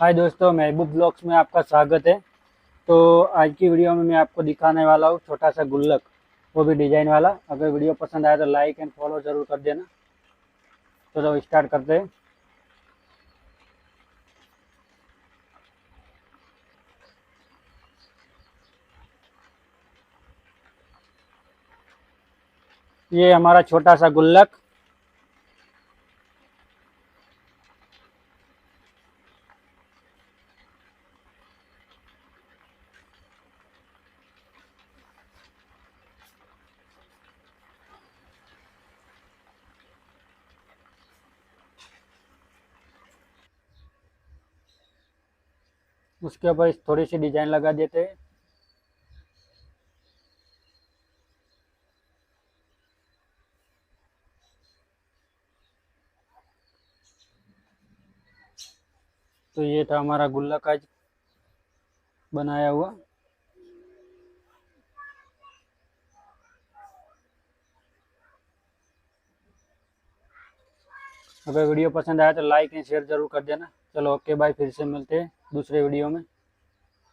हाय दोस्तों, महबूब ब्लॉग्स में आपका स्वागत है। तो आज की वीडियो में मैं आपको दिखाने वाला हूँ छोटा सा गुल्लक, वो भी डिजाइन वाला। अगर वीडियो पसंद आए तो लाइक एंड फॉलो जरूर कर देना। तो चलो स्टार्ट करते हैं। ये हमारा छोटा सा गुल्लक। उसके ऊपर थोड़ी सी डिजाइन लगा देते हैं। तो ये था हमारा गुल्लक आज बनाया हुआ। अगर वीडियो पसंद आया तो लाइक एंड शेयर जरूर कर देना। चलो ओके बाय, फिर से मिलते हैं दूसरे वीडियो में।